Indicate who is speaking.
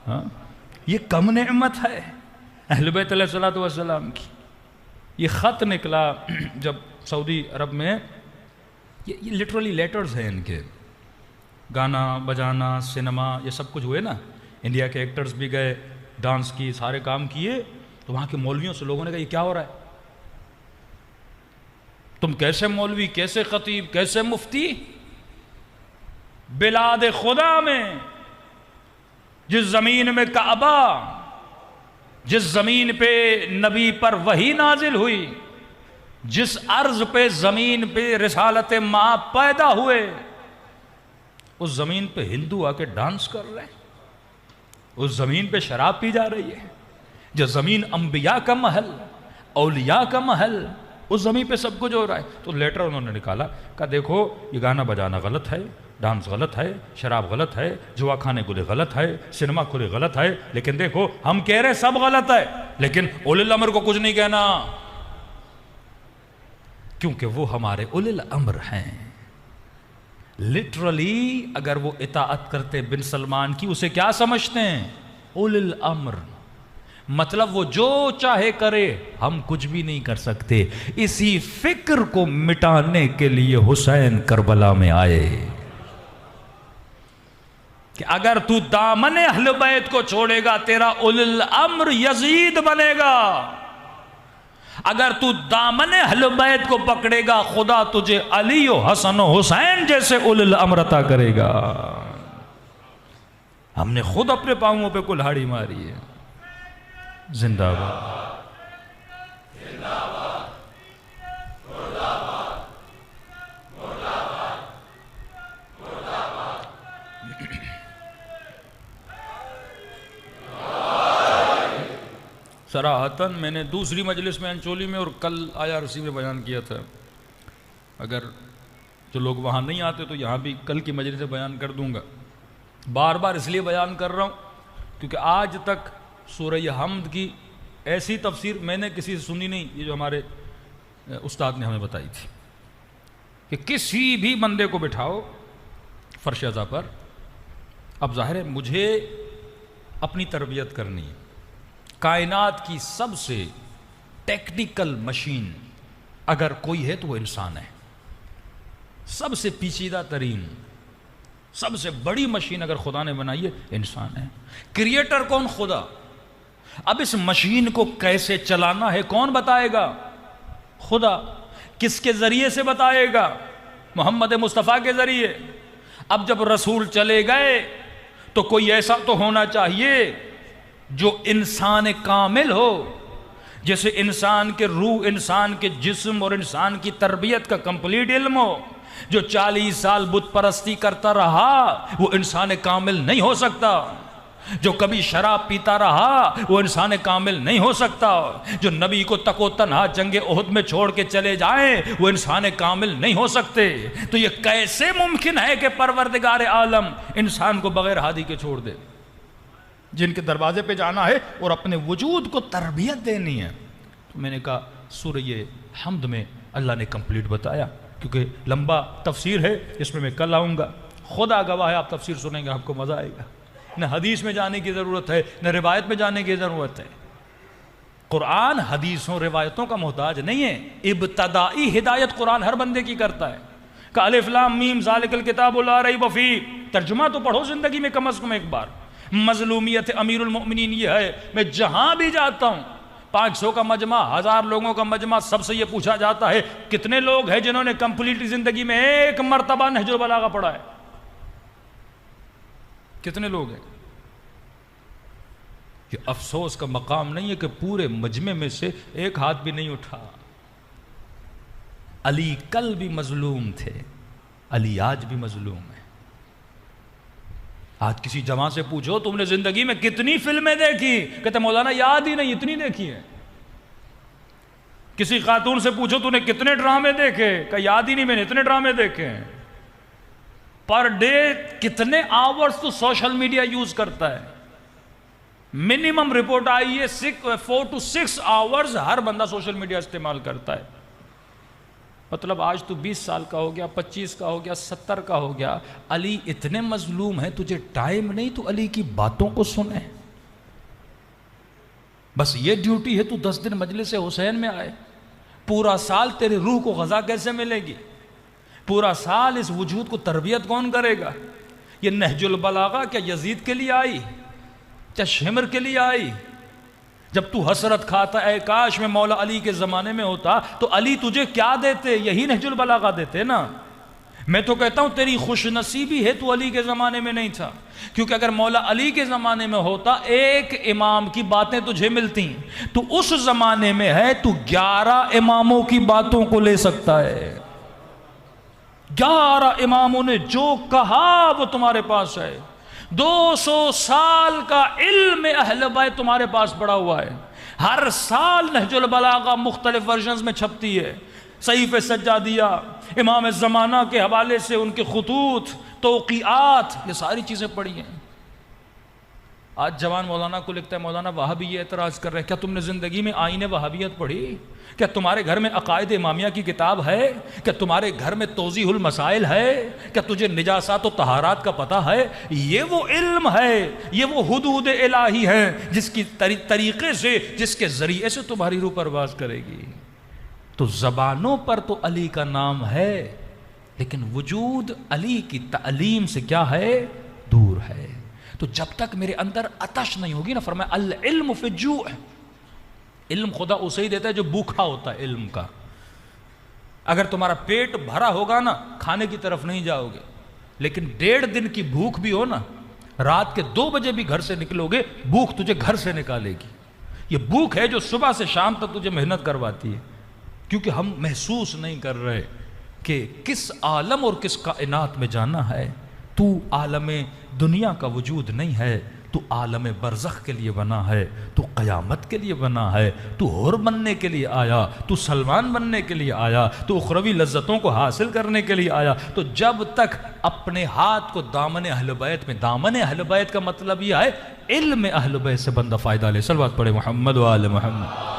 Speaker 1: ہاں یہ کم نعمت ہے اہل بیت علیہ الصلوۃ والسلام کی. یہ خط نکلا جب سعودی عرب میں، یہ لٹرلی لیٹرز ہیں ان کے، گانا بجانا سنیما یہ سب کچھ ہوئے نا، انڈیا کے ایکٹرز بھی گئے، ڈانس کی سارے کام کیے، تو وہاں کے مولویوں سے لوگوں نے کہا یہ کیا ہو رہا ہے، تم کیسے مولوی، کیسے خطیب، کیسے مفتی، بلاد خدا میں جس زمین میں کعبہ، جس زمین پہ نبی پر وحی نازل ہوئی، جس ارض پہ زمین پہ رسالت ماں پیدا ہوئے، اس زمین پہ ہندو آ کے ڈانس کر رہے ہیں، اس زمین پہ شراب پی جا رہی ہے، جو زمین انبیاء کا محل، اولیاء کا محل، اس زمین پہ سب کچھ ہو رہا ہے. تو لیٹر انہوں نے نکالا، کہا دیکھو یہ گانا بجانا غلط ہے، ڈانس غلط ہے، شراب غلط ہے، جوا کھانے گلے غلط ہے، سنیما کھلے غلط ہے، لیکن دیکھو ہم کہہ رہے سب غلط ہے، لیکن اولی الامر کو کچھ نہیں کہنا، کیونکہ وہ ہمارے اولی الامر ہیں. لٹرلی اگر وہ اطاعت کرتے بن سلمان کی، اسے کیا سمجھتے ہیں؟ اولی الامر. مطلب وہ جو چاہے کرے، ہم کچھ بھی نہیں کر سکتے. اسی فکر کو مٹانے کے لیے حسین کربلا میں آئے کہ اگر تو دامن اہل بیت کو چھوڑے گا تیرا اولی الامر یزید بنے گا، اگر تو دامن اہل بیت کو پکڑے گا خدا تجھے علی و حسن و حسین جیسے اولی الامر عطا کرے گا. ہم نے خود اپنے پاؤں پہ کلہاڑی ماری ہے. زندہ باد. صراحتاً میں نے دوسری مجلس میں انچولی میں اور کل IRC میں بیان کیا تھا، اگر جو لوگ وہاں نہیں آتے تو یہاں بھی کل کی مجلس سے بیان کر دوں گا. بار بار اس لیے بیان کر رہا ہوں کیونکہ آج تک سورہ حمد کی ایسی تفسیر میں نے کسی سے سنی نہیں، یہ جو ہمارے استاد نے ہمیں بتائی تھی کہ کسی بھی بندے کو بٹھاؤ فرش ازا پر. اب ظاہر ہے مجھے اپنی تربیت کرنی ہے. کائنات کی سب سے ٹیکنیکل مشین اگر کوئی ہے تو وہ انسان ہے. سب سے پیچیدہ ترین، سب سے بڑی مشین اگر خدا نے بنائی ہے انسان ہے. کریٹر کون؟ خدا. اب اس مشین کو کیسے چلانا ہے کون بتائے گا؟ خدا. کس کے ذریعے سے بتائے گا؟ محمد مصطفیٰ کے ذریعے. اب جب رسول چلے گئے تو کوئی ایسا تو ہونا چاہیے جو انسان کامل ہو، جیسے انسان کے روح، انسان کے جسم اور انسان کی تربیت کا کمپلیٹ علم ہو. جو 40 سال بت پرستی کرتا رہا وہ انسان کامل نہیں ہو سکتا. جو کبھی شراب پیتا رہا وہ انسان کامل نہیں ہو سکتا. جو نبی کو تک و تنہا جنگ احد میں چھوڑ کے چلے جائیں وہ انسان کامل نہیں ہو سکتے. تو یہ کیسے ممکن ہے کہ پروردگار عالم انسان کو بغیر ہادی کے چھوڑ دے؟ جن کے دروازے پہ جانا ہے اور اپنے وجود کو تربیت دینی ہے. تو میں نے کہا سورہ حمد میں اللہ نے کمپلیٹ بتایا، کیونکہ لمبا تفسیر ہے، اس میں کل آؤں گا. خدا گواہ ہے آپ تفسیر سنیں گے آپ کو مزہ آئے گا. نہ حدیث میں جانے کی ضرورت ہے نہ روایت میں جانے کی ضرورت ہے. قرآن حدیثوں روایتوں کا محتاج نہیں ہے. ابتدائی ہدایت قرآن ہر بندے کی کرتا ہے. کہ الف لام میم ذالک الکتاب لا ریب فیہ، ترجمہ تو پڑھو زندگی میں کم از کم ایک بار. مظلومیت امیر المؤمنین یہ ہے، میں جہاں بھی جاتا ہوں 500 کا مجمع، 1000 لوگوں کا مجمع، سب سے یہ پوچھا جاتا ہے کتنے لوگ ہیں جنہوں نے کمپلیٹ زندگی میں ایک مرتبہ نہج البلاغہ پڑھا ہے؟ کتنے لوگ ہیں؟ یہ افسوس کا مقام نہیں ہے کہ پورے مجمع میں سے ایک ہاتھ بھی نہیں اٹھا. علی کل بھی مظلوم تھے، علی آج بھی مظلوم ہے. آج کسی جوان سے پوچھو تم نے زندگی میں کتنی فلمیں دیکھی، کہتے مولانا یاد ہی نہیں، اتنی دیکھی ہے. کسی خاتون سے پوچھو تو نے کتنے ڈرامے دیکھے، کہ یاد ہی نہیں، میں نے اتنے ڈرامے دیکھے ہیں. پر ڈے کتنے آورز تو سوشل میڈیا یوز کرتا ہے؟ منیمم رپورٹ آئی ہے 4 to 6 آورز ہر بندہ سوشل میڈیا استعمال کرتا ہے. مطلب آج تو 20 سال کا ہو گیا، 25 کا ہو گیا، 70 کا ہو گیا. علی اتنے مظلوم ہیں، تجھے ٹائم نہیں تو علی کی باتوں کو سنے. بس یہ ڈیوٹی ہے تو 10 دن مجلس حسین میں آئے، پورا سال تیری روح کو غذا کیسے ملے گی؟ پورا سال اس وجود کو تربیت کون کرے گا؟ یہ نہج البلاغہ کیا یزید کے لیے آئی؟ کیا شمر کے لیے آئی؟ جب تو حسرت کھاتا اے کاش میں مولا علی کے زمانے میں ہوتا تو علی تجھے کیا دیتے؟ یہی نہج البلاغہ دیتے نا۔ میں تو کہتا ہوں تیری خوش نصیبی ہے تو علی کے زمانے میں نہیں تھا، کیونکہ اگر مولا علی کے زمانے میں ہوتا ایک امام کی باتیں تجھے ملتی، تو اس زمانے میں ہے تو 11 اماموں کی باتوں کو لے سکتا ہے۔ 11 اماموں نے جو کہا وہ تمہارے پاس ہے۔ 200 سال کا علم اہل بیت تمہارے پاس پڑا ہوا ہے۔ ہر سال نہج البلاغہ مختلف ورژنز میں چھپتی ہے، صحیفہ سجادیہ، امام زمانہ کے حوالے سے ان کے خطوط، توقیعات، یہ ساری چیزیں پڑھی ہیں۔ آج جوان مولانا کو لکھتا ہے مولانا وہابی یہ اعتراض کر رہے ہیں، کیا تم نے زندگی میں آئین وہابیت پڑھی؟ کیا تمہارے گھر میں عقائد امامیہ کی کتاب ہے؟ کیا تمہارے گھر میں توضیح المسائل ہے؟ کیا تجھے نجاسات و طہارات کا پتہ ہے؟ یہ وہ علم ہے، یہ وہ حدود الہی ہے جس کی طریقے سے، جس کے ذریعے سے تمہاری روح پرواز کرے گی۔ تو زبانوں پر تو علی کا نام ہے، لیکن وجود علی کی تعلیم سے کیا ہے؟ دور ہے۔ تو جب تک میرے اندر عطش نہیں ہوگی نا، فرمایا العلم فی الجوع، علم خدا اسے ہی دیتا ہے جو بھوکا ہوتا ہے علم کا۔ اگر تمہارا پیٹ بھرا ہوگا نا کھانے کی طرف نہیں جاؤ گے، لیکن 1.5 دن کی بھوک بھی ہو نا، رات کے 2 بجے بھی گھر سے نکلو گے، بھوک تجھے گھر سے نکالے گی۔ یہ بھوک ہے جو صبح سے شام تک تجھے محنت کرواتی ہے، کیونکہ ہم محسوس نہیں کر رہے کہ کس عالم اور کس کائنات میں جانا ہے۔ تو عالم دنیا کا وجود نہیں ہے، تو عالم برزخ کے لیے بنا ہے، تو قیامت کے لیے بنا ہے، تو حور بننے کے لیے آیا، تو سلمان بننے کے لیے آیا، تو اخروی لذتوں کو حاصل کرنے کے لیے آیا۔ تو جب تک اپنے ہاتھ کو دامن اہل بیت میں، دامن اہل بیت کا مطلب یہ ہے علم اہل بیت سے بندہ فائدہ لے۔ صلوات پڑھے محمد و آل محمد۔